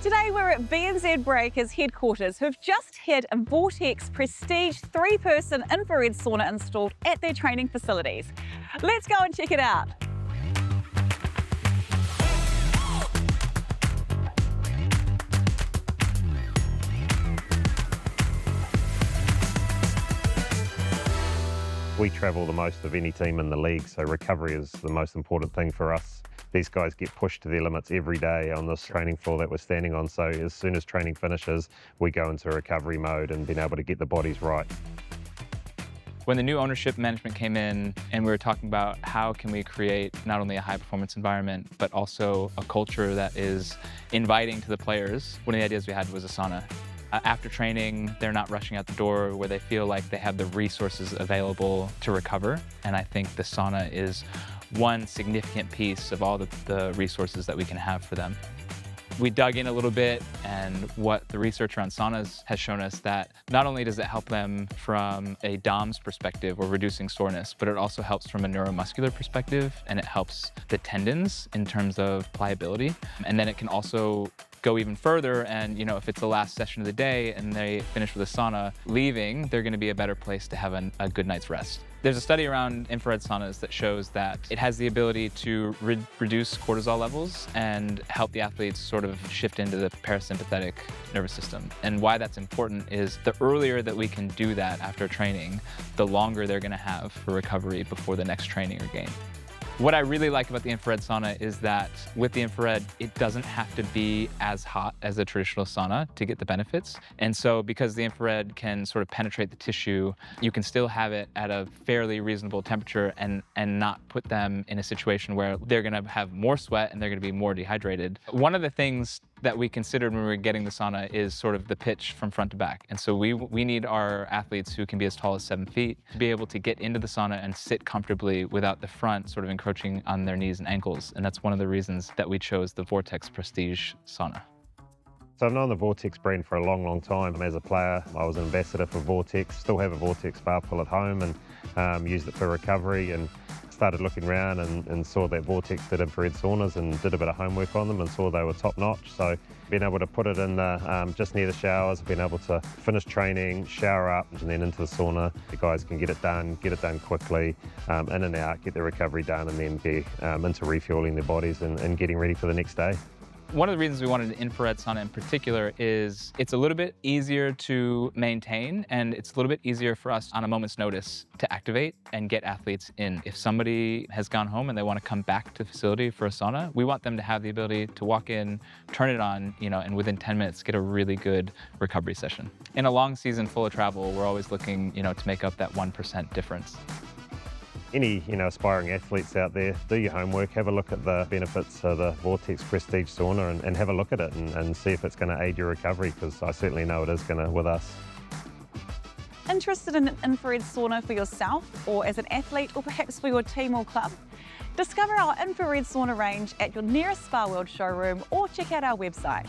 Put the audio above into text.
Today we're at BNZ Breakers headquarters, who've just had a Vortex Prestige 3-person infrared sauna installed at their training facilities. Let's go and check it out. We travel the most of any team in the league, so recovery is the most important thing for us. These guys get pushed to their limits every day on this training floor that we're standing on, so as soon as training finishes, we go into recovery mode and being able to get the bodies right. When the new ownership management came in and we were talking about how can we create not only a high performance environment, but also a culture that is inviting to the players, one of the ideas we had was a sauna. After training, they're not rushing out the door where they feel like they have the resources available to recover. And I think the sauna is one significant piece of all the resources that we can have for them. We dug in a little bit, and what the research around saunas has shown us that not only does it help them from a DOMS perspective or reducing soreness, but it also helps from a neuromuscular perspective, and it helps the tendons in terms of pliability. And then it can also go even further, and if it's the last session of the day and they finish with a sauna, leaving, they're going to be a better place to have a good night's rest. There's a study around infrared saunas that shows that it has the ability to reduce cortisol levels and help the athletes sort of shift into the parasympathetic nervous system. And why that's important is the earlier that we can do that after training, the longer they're going to have for recovery before the next training or game. What I really like about the infrared sauna is that with the infrared, it doesn't have to be as hot as a traditional sauna to get the benefits. And so because the infrared can sort of penetrate the tissue, you can still have it at a fairly reasonable temperature and not put them in a situation where they're gonna have more sweat and they're gonna be more dehydrated. One of the things that we considered when we were getting the sauna is sort of the pitch from front to back. And so we need our athletes who can be as tall as 7 feet to be able to get into the sauna and sit comfortably without the front sort of encroaching on their knees and ankles. And that's one of the reasons that we chose the Vortex Prestige sauna. So I've known the Vortex brand for a long, long time. As a player, I was an ambassador for Vortex, still have a Vortex bar pool at home and used it for recovery, and started looking around and saw that Vortex did infrared saunas and did a bit of homework on them and saw they were top notch. So being able to put it in just near the showers, being able to finish training, shower up and then into the sauna, the guys can get it done quickly, in and out, get the recovery done and then be into refueling their bodies and getting ready for the next day. One of the reasons we wanted an infrared sauna in particular is it's a little bit easier to maintain, and it's a little bit easier for us on a moment's notice to activate and get athletes in. If somebody has gone home and they want to come back to the facility for a sauna, we want them to have the ability to walk in, turn it on, and within 10 minutes get a really good recovery session. In a long season full of travel, we're always looking, to make up that 1% difference. Any aspiring athletes out there, do your homework, have a look at the benefits of the Vortex Prestige sauna and have a look at it and see if it's going to aid your recovery, because I certainly know it is going to with us. Interested in an infrared sauna for yourself or as an athlete or perhaps for your team or club? Discover our infrared sauna range at your nearest Spa World showroom or check out our website.